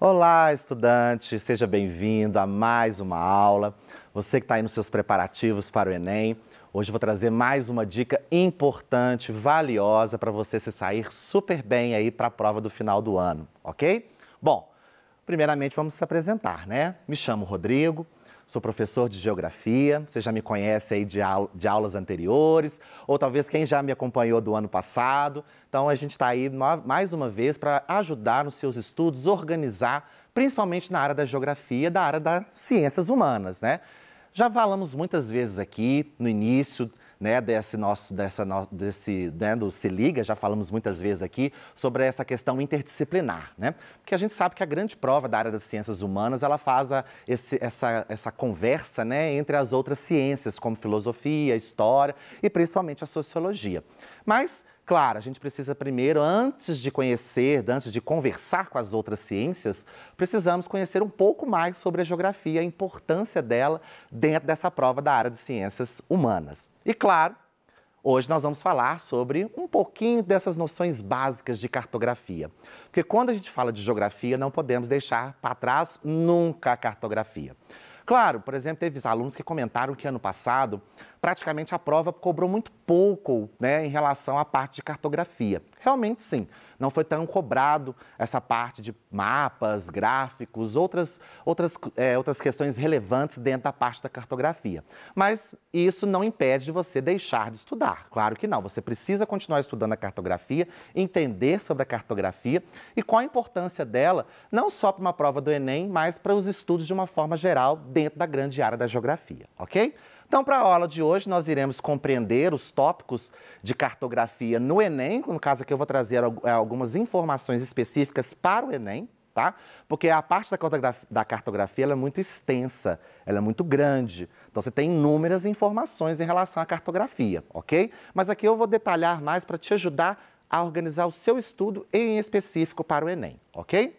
Olá, estudante, seja bem-vindo a mais uma aula. Você que está aí nos seus preparativos para o Enem, hoje eu vou trazer mais uma dica importante, valiosa para você se sair super bem aí para a prova do final do ano, ok? Bom, primeiramente vamos se apresentar, né? Me chamo Rodrigo, sou professor de Geografia, você já me conhece aí de aulas anteriores, ou talvez quem já me acompanhou do ano passado. Então a gente está aí mais uma vez para ajudar nos seus estudos, organizar, principalmente na área da Geografia, da área das Ciências Humanas, né? Já falamos muitas vezes aqui no início, né, do Se Liga, já falamos muitas vezes aqui sobre essa questão interdisciplinar, né? Porque a gente sabe que a grande prova da área das ciências humanas, ela faz essa conversa, né, entre as outras ciências, como filosofia, história e principalmente a sociologia. Mas, claro, a gente precisa primeiro, antes de conversar com as outras ciências, precisamos conhecer um pouco mais sobre a geografia, a importância dela dentro dessa prova da área de ciências humanas. E, claro, hoje nós vamos falar sobre um pouquinho dessas noções básicas de cartografia. Porque quando a gente fala de geografia, não podemos deixar para trás nunca a cartografia. Claro, por exemplo, teve alunos que comentaram que ano passado, praticamente a prova cobrou muito pouco, né, em relação à parte de cartografia. Realmente sim, não foi tão cobrado essa parte de mapas, gráficos, outras questões relevantes dentro da parte da cartografia. Mas isso não impede de você deixar de estudar, claro que não. Você precisa continuar estudando a cartografia, entender sobre a cartografia e qual a importância dela, não só para uma prova do Enem, mas para os estudos de uma forma geral dentro da grande área da geografia, ok? Então, para a aula de hoje, nós iremos compreender os tópicos de cartografia no Enem. No caso aqui, eu vou trazer algumas informações específicas para o Enem, tá? Porque a parte da cartografia ela é muito extensa, ela é muito grande. Então, você tem inúmeras informações em relação à cartografia, ok? Mas aqui eu vou detalhar mais para te ajudar a organizar o seu estudo em específico para o Enem, ok?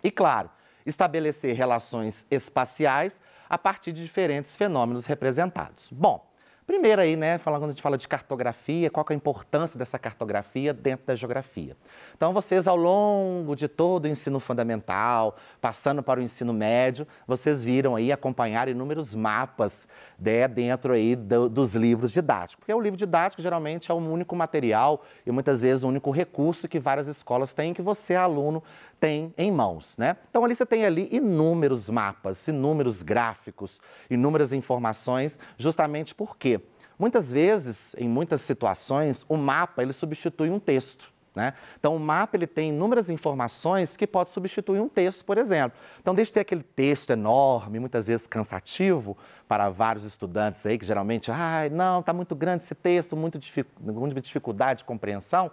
E, claro, estabelecer relações espaciais a partir de diferentes fenômenos representados. Bom, primeiro aí, né, quando a gente fala de cartografia, qual que é a importância dessa cartografia dentro da geografia? Então, vocês ao longo de todo o ensino fundamental, passando para o ensino médio, vocês viram aí, acompanharam inúmeros mapas, né, dentro aí dos livros didáticos. Porque o livro didático geralmente é o único material e muitas vezes o único recurso que várias escolas têm, que você, aluno, tem em mãos, né? Então, ali você tem ali inúmeros mapas, inúmeros gráficos, inúmeras informações, justamente porque muitas vezes, em muitas situações, o mapa ele substitui um texto, né? Então, o mapa ele tem inúmeras informações que pode substituir um texto, por exemplo. Então, deixa de ter aquele texto enorme, muitas vezes cansativo para vários estudantes aí, que geralmente, não, está muito grande esse texto, muita dificuldade de compreensão.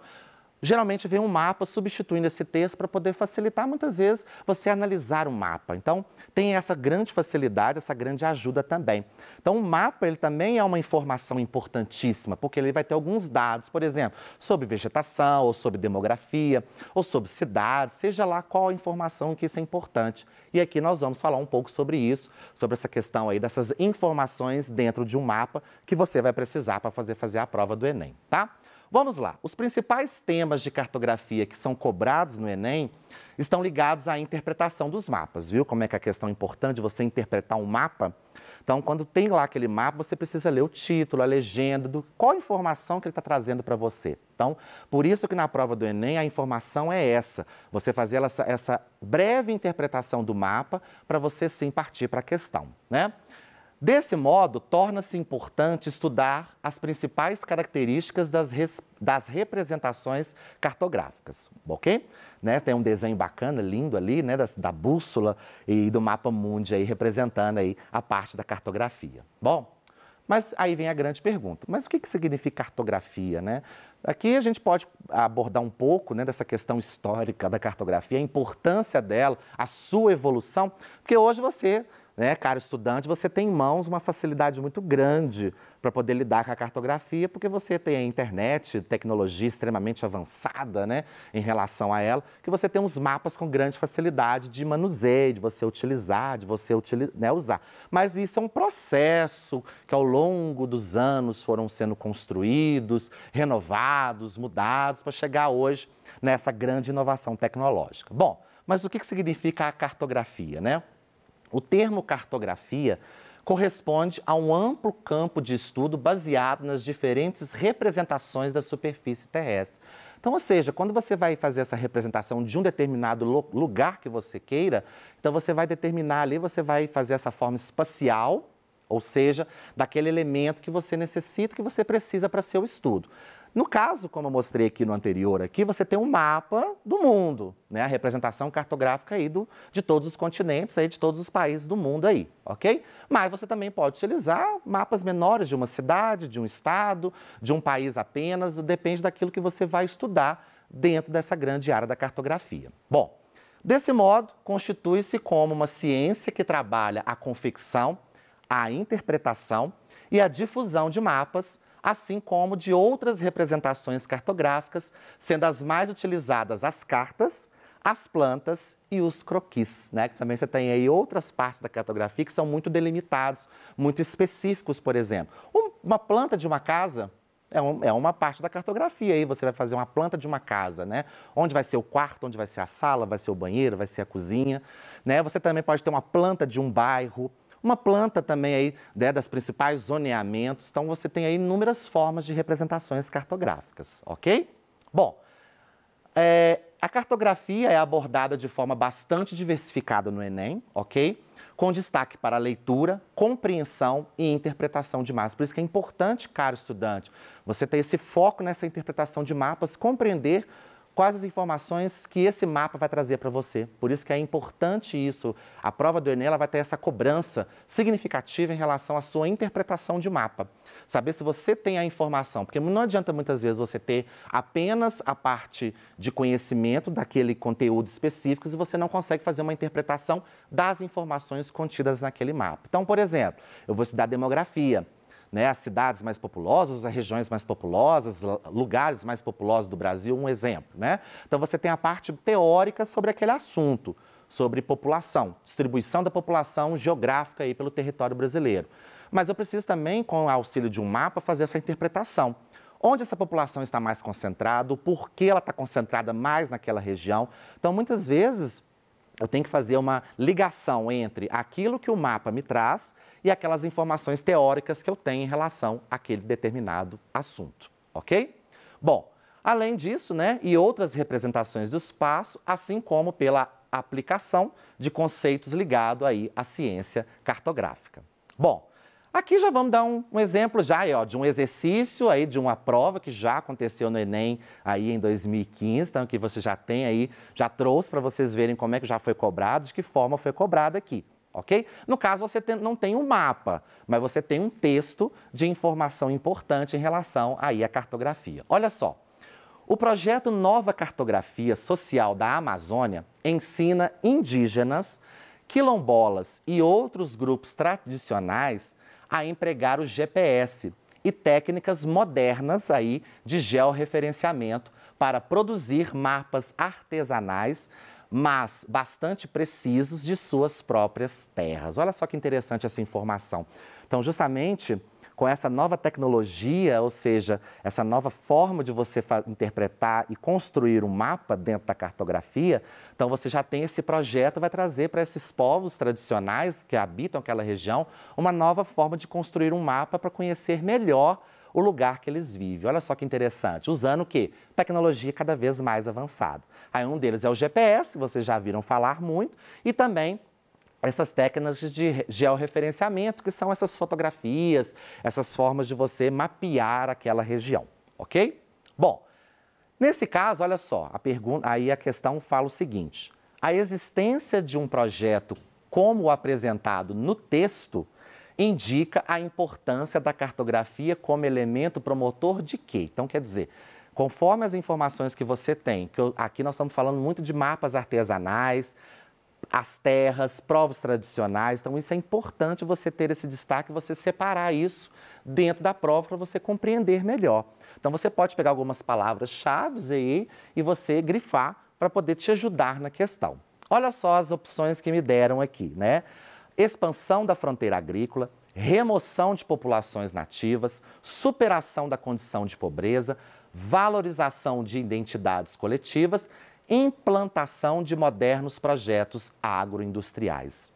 Geralmente vem um mapa substituindo esse texto para poder facilitar, muitas vezes, você analisar o mapa. Então, tem essa grande facilidade, essa grande ajuda também. Então, o mapa ele também é uma informação importantíssima, porque ele vai ter alguns dados, por exemplo, sobre vegetação, ou sobre demografia, ou sobre cidades, seja lá qual a informação que isso é importante. E aqui nós vamos falar um pouco sobre isso, sobre essa questão aí dessas informações dentro de um mapa que você vai precisar para fazer a prova do Enem, tá? Vamos lá, os principais temas de cartografia que são cobrados no Enem estão ligados à interpretação dos mapas, viu? Como é que a questão é importante você interpretar um mapa? Então, quando tem lá aquele mapa, você precisa ler o título, a legenda, qual a informação que ele está trazendo para você. Então, por isso que na prova do Enem a informação é essa, você fazer essa breve interpretação do mapa para você sim partir para a questão, né? Desse modo, torna-se importante estudar as principais características das representações cartográficas, ok? Né? Tem um desenho bacana, lindo ali, né? Da bússola e do mapa mundi aí, representando aí a parte da cartografia. Bom, mas aí vem a grande pergunta, mas o que significa cartografia, né? Aqui a gente pode abordar um pouco, né, dessa questão histórica da cartografia, a importância dela, a sua evolução, porque hoje você, né, caro estudante, você tem em mãos uma facilidade muito grande para poder lidar com a cartografia, porque você tem a internet, tecnologia extremamente avançada, né, em relação a ela, que você tem uns mapas com grande facilidade de manuseio, de você utilizar, né, usar. Mas isso é um processo que ao longo dos anos foram sendo construídos, renovados, mudados, para chegar hoje nessa grande inovação tecnológica. Bom, Mas o que significa a cartografia, né? O termo cartografia corresponde a um amplo campo de estudo baseado nas diferentes representações da superfície terrestre. Então, ou seja, quando você vai fazer essa representação de um determinado lugar que você queira, então você vai determinar ali, você vai fazer essa forma espacial, ou seja, daquele elemento que você necessita, que você precisa para seu estudo. No caso, como eu mostrei aqui no anterior, aqui você tem um mapa do mundo, né? A representação cartográfica aí de todos os continentes, aí de todos os países do mundo aí, ok? Mas você também pode utilizar mapas menores de uma cidade, de um estado, de um país apenas, depende daquilo que você vai estudar dentro dessa grande área da cartografia. Bom, desse modo, constitui-se como uma ciência que trabalha a confecção, a interpretação e a difusão de mapas, assim como de outras representações cartográficas, sendo as mais utilizadas as cartas, as plantas e os croquis, né? Que também você tem aí outras partes da cartografia que são muito delimitados, muito específicos, por exemplo. Uma planta de uma casa é uma parte da cartografia, aí você vai fazer uma planta de uma casa, né? Onde vai ser o quarto, onde vai ser a sala, vai ser o banheiro, vai ser a cozinha, né? Você também pode ter uma planta de um bairro, uma planta também aí, né, das principais zoneamentos. Então, você tem aí inúmeras formas de representações cartográficas, ok? Bom, a cartografia é abordada de forma bastante diversificada no Enem, ok? Com destaque para a leitura, compreensão e interpretação de mapas. Por isso que é importante, caro estudante, você ter esse foco nessa interpretação de mapas, compreender quais as informações que esse mapa vai trazer para você. Por isso que é importante isso. A prova do Enem ela vai ter essa cobrança significativa em relação à sua interpretação de mapa. Saber se você tem a informação, porque não adianta muitas vezes você ter apenas a parte de conhecimento daquele conteúdo específico se você não consegue fazer uma interpretação das informações contidas naquele mapa. Então, por exemplo, eu vou estudar demografia, né, as cidades mais populosas, as regiões mais populosas, lugares mais populosos do Brasil, um exemplo, né? Então, você tem a parte teórica sobre aquele assunto, sobre população, distribuição da população geográfica aí pelo território brasileiro. Mas eu preciso também, com o auxílio de um mapa, fazer essa interpretação. Onde essa população está mais concentrada, o porquê ela está concentrada mais naquela região. Então, muitas vezes, eu tenho que fazer uma ligação entre aquilo que o mapa me traz e aquelas informações teóricas que eu tenho em relação àquele determinado assunto, ok? Bom, além disso, né, e outras representações do espaço, assim como pela aplicação de conceitos ligados aí à ciência cartográfica. Bom, aqui já vamos dar um exemplo já aí, ó, de um exercício aí, de uma prova que já aconteceu no Enem aí em 2015, então que você já tem aí, já trouxe para vocês verem como é que já foi cobrado, de que forma foi cobrado aqui. Ok? No caso, você não tem um mapa, mas você tem um texto de informação importante em relação aí à cartografia. Olha só, o projeto Nova Cartografia Social da Amazônia ensina indígenas, quilombolas e outros grupos tradicionais a empregar o GPS e técnicas modernas aí de georreferenciamento para produzir mapas artesanais, mas bastante precisos de suas próprias terras. Olha só que interessante essa informação. Então, justamente com essa nova tecnologia, ou seja, essa nova forma de você interpretar e construir um mapa dentro da cartografia, então você já tem esse projeto, vai trazer para esses povos tradicionais que habitam aquela região uma nova forma de construir um mapa para conhecer melhor o lugar que eles vivem. Olha só que interessante, usando o quê? Tecnologia cada vez mais avançada. Aí um deles é o GPS, vocês já viram falar muito, e também essas técnicas de georreferenciamento, que são essas fotografias, essas formas de você mapear aquela região, ok? Bom, nesse caso, olha só, aí a questão fala o seguinte: a existência de um projeto como o apresentado no texto indica a importância da cartografia como elemento promotor de quê? Então, quer dizer, conforme as informações que você tem, aqui nós estamos falando muito de mapas artesanais, as terras, provas tradicionais, então isso é importante você ter esse destaque, você separar isso dentro da prova para você compreender melhor. Então você pode pegar algumas palavras-chave aí e você grifar para poder te ajudar na questão. Olha só as opções que me deram aqui, né? Expansão da fronteira agrícola, remoção de populações nativas, superação da condição de pobreza, valorização de identidades coletivas implantação de modernos projetos agroindustriais.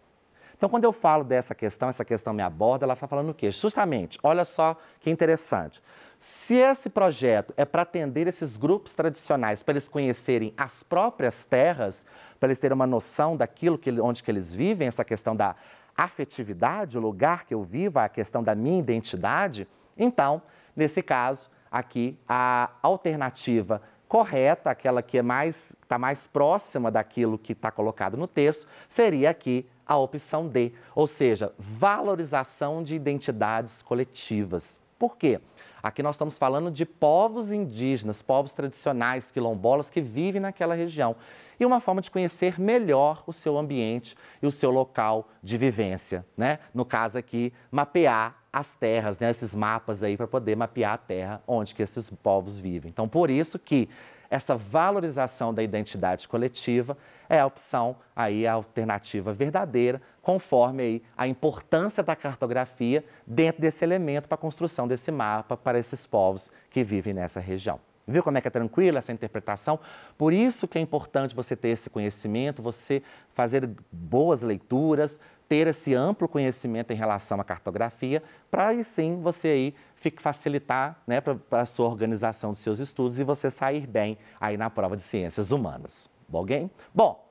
Então, quando eu falo dessa questão, essa questão me aborda, ela está falando o quê? Justamente, olha só que interessante. Se esse projeto é para atender esses grupos tradicionais, para eles conhecerem as próprias terras, para eles terem uma noção daquilo onde que eles vivem, essa questão da afetividade, o lugar que eu vivo, a questão da minha identidade, então, nesse caso, aqui, a alternativa correta, aquela que está mais próxima daquilo que está colocado no texto, seria aqui a opção D, ou seja, valorização de identidades coletivas. Por quê? Aqui nós estamos falando de povos indígenas, povos tradicionais, quilombolas que vivem naquela região. E uma forma de conhecer melhor o seu ambiente e o seu local de vivência, né? No caso aqui, mapear as terras, né? Esses mapas aí para poder mapear a terra onde que esses povos vivem. Então, por isso que essa valorização da identidade coletiva é a opção aí, a alternativa verdadeira, conforme aí a importância da cartografia dentro desse elemento para a construção desse mapa para esses povos que vivem nessa região. Viu como é que é tranquila essa interpretação? Por isso que é importante você ter esse conhecimento, você fazer boas leituras, ter esse amplo conhecimento em relação à cartografia, para aí sim você aí facilitar, né, para a sua organização dos seus estudos e você sair bem aí na prova de ciências humanas. Ok? Bom,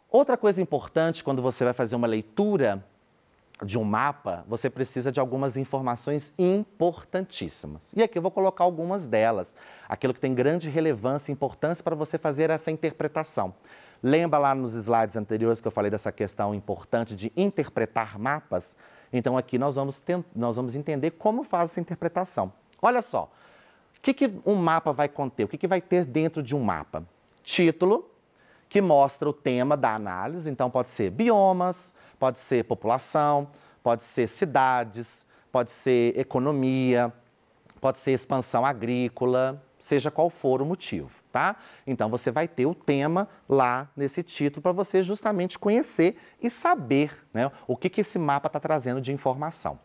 outra coisa importante quando você vai fazer uma leitura de um mapa, você precisa de algumas informações importantíssimas. E aqui eu vou colocar algumas delas, aquilo que tem grande relevância e importância para você fazer essa interpretação. Lembra lá nos slides anteriores que eu falei dessa questão importante de interpretar mapas? Então aqui nós vamos entender como faz essa interpretação. Olha só, o que um mapa vai conter? O que vai ter dentro de um mapa? Título, que mostra o tema da análise, então pode ser biomas, pode ser população, pode ser cidades, pode ser economia, pode ser expansão agrícola, seja qual for o motivo, tá? Então você vai ter o tema lá nesse título para você justamente conhecer e saber, né, o que esse mapa está trazendo de informação.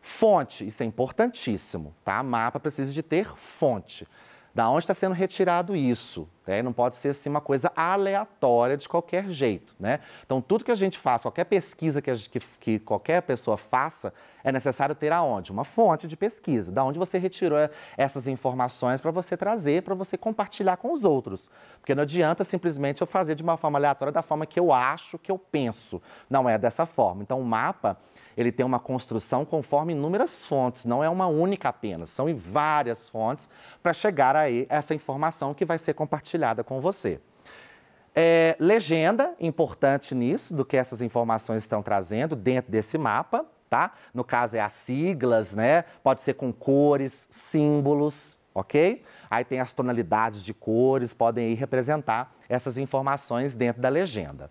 Fonte, isso é importantíssimo, tá? Mapa precisa de ter fonte. Da onde está sendo retirado isso? Né? Não pode ser assim uma coisa aleatória de qualquer jeito, né? Então, tudo que a gente faz, qualquer pesquisa que qualquer pessoa faça, é necessário ter aonde? Uma fonte de pesquisa. Da onde você retirou essas informações para você trazer, para você compartilhar com os outros. Porque não adianta simplesmente eu fazer de uma forma aleatória da forma que eu acho, que eu penso. Não é dessa forma. Então, o mapa, ele tem uma construção conforme inúmeras fontes, não é uma única apenas, são em várias fontes para chegar aí essa informação que vai ser compartilhada com você. Legenda, importante nisso, do que essas informações estão trazendo dentro desse mapa, tá? No caso é as siglas, né? Pode ser com cores, símbolos, ok? Aí tem as tonalidades de cores, podem aí representar essas informações dentro da legenda.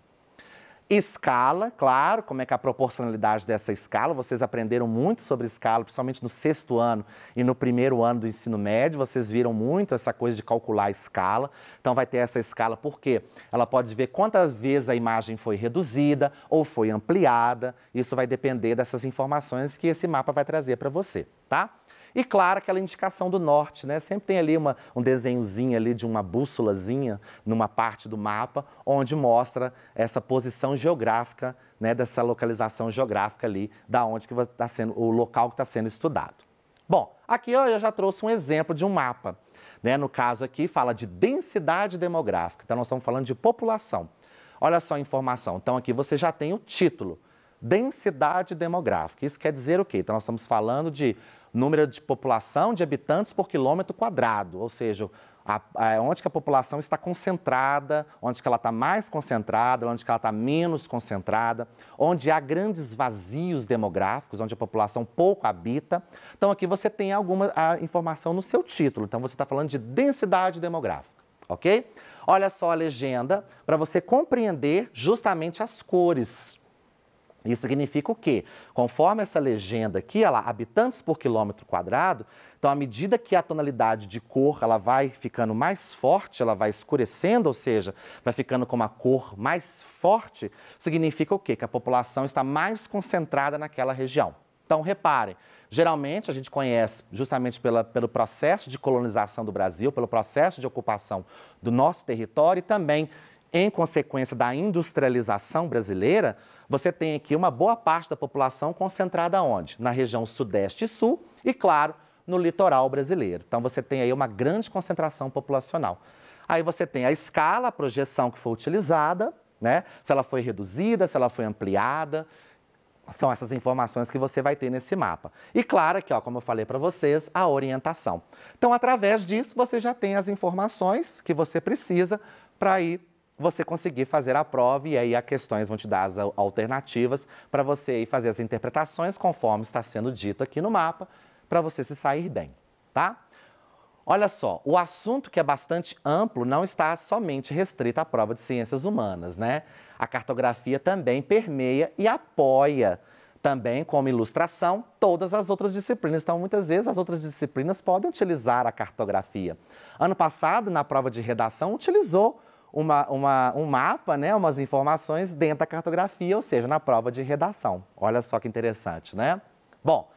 Escala, claro, como é que é a proporcionalidade dessa escala, vocês aprenderam muito sobre escala, principalmente no 6º ano e no 1º ano do ensino médio, vocês viram muito essa coisa de calcular a escala, então vai ter essa escala porque ela pode ver quantas vezes a imagem foi reduzida ou foi ampliada, isso vai depender dessas informações que esse mapa vai trazer para você, tá? E, claro, aquela indicação do norte, né? Sempre tem ali um desenhozinho ali de uma bússolazinha numa parte do mapa, onde mostra essa posição geográfica, né? Dessa localização geográfica ali, da onde que está sendo, o local que está sendo estudado. Bom, aqui ó, eu já trouxe um exemplo de um mapa, né? No caso aqui, fala de densidade demográfica, então nós estamos falando de população. Olha só a informação, então aqui você já tem o título, densidade demográfica. Isso quer dizer o quê? Então nós estamos falando de número de população de habitantes por quilômetro quadrado, ou seja, onde que a população está concentrada, onde que ela está mais concentrada, onde que ela está menos concentrada, onde há grandes vazios demográficos, onde a população pouco habita. Então aqui você tem alguma informação no seu título, então você está falando de densidade demográfica, ok? Olha só a legenda para você compreender justamente as cores. Isso significa o quê? Conforme essa legenda aqui, olha lá, habitantes por quilômetro quadrado, então à medida que a tonalidade de cor ela vai ficando mais forte, ela vai escurecendo, ou seja, vai ficando com uma cor mais forte, significa o quê? Que a população está mais concentrada naquela região. Então reparem, Geralmente, a gente conhece justamente pelo processo de colonização do Brasil, pelo processo de ocupação do nosso território e também, em consequência da industrialização brasileira, você tem aqui uma boa parte da população concentrada onde? Na região sudeste e sul e, claro, no litoral brasileiro. Então, você tem aí uma grande concentração populacional. Aí você tem a escala, a projeção que foi utilizada, né? Se ela foi reduzida, se ela foi ampliada. São essas informações que você vai ter nesse mapa. E claro que, ó, como eu falei para vocês, a orientação. Então, através disso, você já tem as informações que você precisa para aí você conseguir fazer a prova e aí as questões vão te dar as alternativas para você aí fazer as interpretações conforme está sendo dito aqui no mapa, para você se sair bem, tá? Olha só, o assunto que é bastante amplo não está somente restrito à prova de ciências humanas, né? A cartografia também permeia e apoia também, como ilustração, todas as outras disciplinas. Então, muitas vezes, as outras disciplinas podem utilizar a cartografia. Ano passado, na prova de redação, utilizou um mapa, né? Umas informações dentro da cartografia, ou seja, na prova de redação. Olha só que interessante, né? Bom,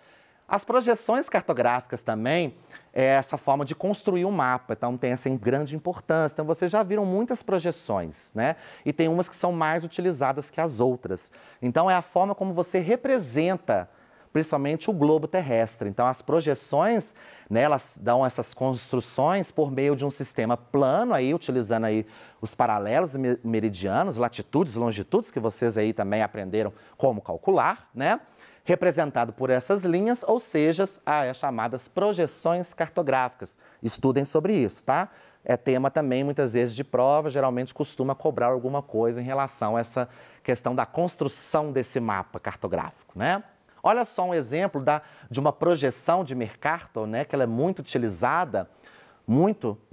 as projeções cartográficas também é essa forma de construir um mapa, então tem essa grande importância. Então, vocês já viram muitas projeções, né? E tem umas que são mais utilizadas que as outras. Então, é a forma como você representa, principalmente, o globo terrestre. Então, as projeções, né, elas dão essas construções por meio de um sistema plano, aí, utilizando aí os paralelos e meridianos, latitudes e longitudes, que vocês aí também aprenderam como calcular, né? Representado por essas linhas, ou seja, as chamadas projeções cartográficas. Estudem sobre isso, tá? É tema também, muitas vezes, de prova, geralmente costuma cobrar alguma coisa em relação a essa questão da construção desse mapa cartográfico, né? Olha só um exemplo de uma projeção de Mercator, né? Que ela é muito utilizada,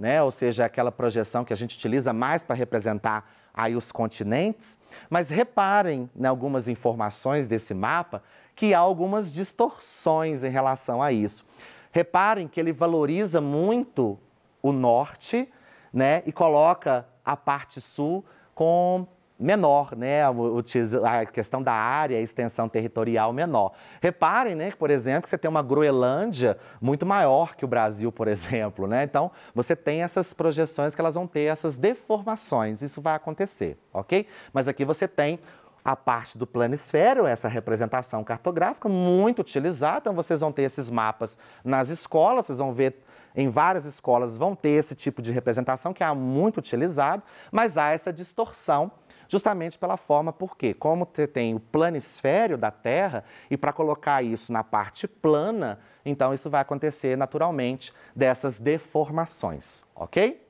né? Ou seja, aquela projeção que a gente utiliza mais para representar aí os continentes. Mas reparem em algumas informações desse mapa que há algumas distorções em relação a isso. Reparem que ele valoriza muito o norte, né, e coloca a parte sul com menor, né, a questão da área, a extensão territorial menor. Reparem, né, que, por exemplo, que você tem uma Groenlândia muito maior que o Brasil, por exemplo, né? Então, você tem essas projeções que elas vão ter essas deformações, isso vai acontecer, ok? Mas aqui você tem a parte do planisfério, essa representação cartográfica muito utilizada, então vocês vão ter esses mapas nas escolas, vocês vão ver em várias escolas vão ter esse tipo de representação que é muito utilizado, mas há essa distorção justamente pela forma, porque como tem o planisfério da Terra e para colocar isso na parte plana, então isso vai acontecer naturalmente dessas deformações, ok?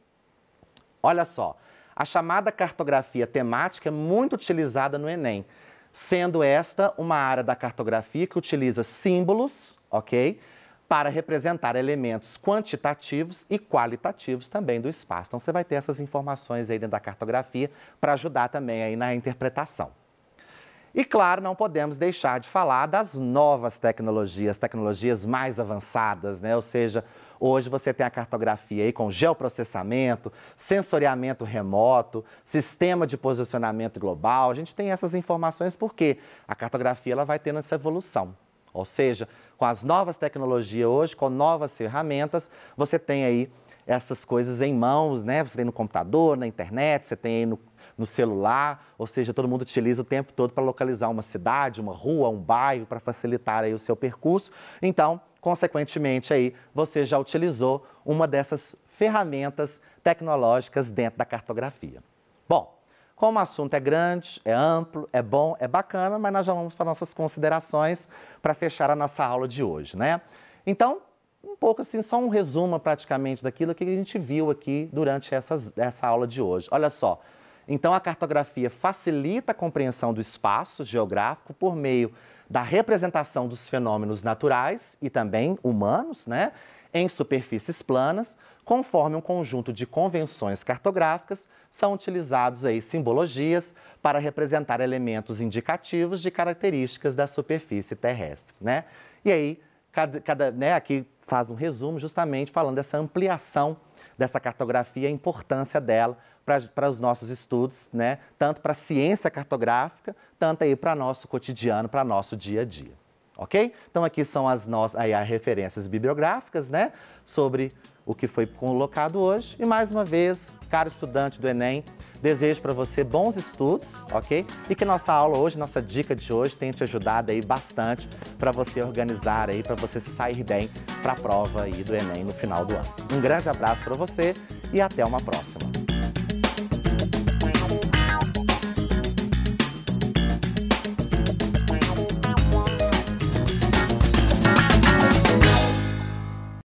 Olha só. A chamada cartografia temática é muito utilizada no Enem, sendo esta uma área da cartografia que utiliza símbolos, ok? Para representar elementos quantitativos e qualitativos também do espaço. Então, você vai ter essas informações aí dentro da cartografia para ajudar também aí na interpretação. E, claro, não podemos deixar de falar das novas tecnologias mais avançadas, né? Ou seja, hoje você tem a cartografia aí com geoprocessamento, sensoriamento remoto, sistema de posicionamento global. A gente tem essas informações porque a cartografia ela vai tendo essa evolução. Ou seja, com as novas tecnologias hoje, com novas ferramentas, você tem aí essas coisas em mãos, né? Você tem no computador, na internet, você tem aí no celular, ou seja, todo mundo utiliza o tempo todo para localizar uma cidade, uma rua, um bairro, para facilitar aí o seu percurso. Então, consequentemente, aí, você já utilizou uma dessas ferramentas tecnológicas dentro da cartografia. Bom, como o assunto é grande, é amplo, é bom, é bacana, mas nós já vamos para nossas considerações para fechar a nossa aula de hoje, né? Então, um pouco assim, só um resumo praticamente daquilo que a gente viu aqui durante essa aula de hoje. Olha só. Então, a cartografia facilita a compreensão do espaço geográfico por meio da representação dos fenômenos naturais e também humanos, né, em superfícies planas, conforme um conjunto de convenções cartográficas, são utilizados aí simbologias para representar elementos indicativos de características da superfície terrestre, né? E aí, né, aqui faz um resumo justamente falando dessa ampliação dessa cartografia, a importância dela para os nossos estudos, né? Tanto para a ciência cartográfica, tanto aí para nosso cotidiano, para nosso dia a dia. ok? Então aqui são as referências bibliográficas, né, sobre o que foi colocado hoje. E mais uma vez, caro estudante do Enem, desejo para você bons estudos, ok? E que nossa aula hoje, nossa dica de hoje tenha te ajudado aí bastante para você organizar aí, para você sair bem para a prova aí do Enem no final do ano. Um grande abraço para você e até uma próxima.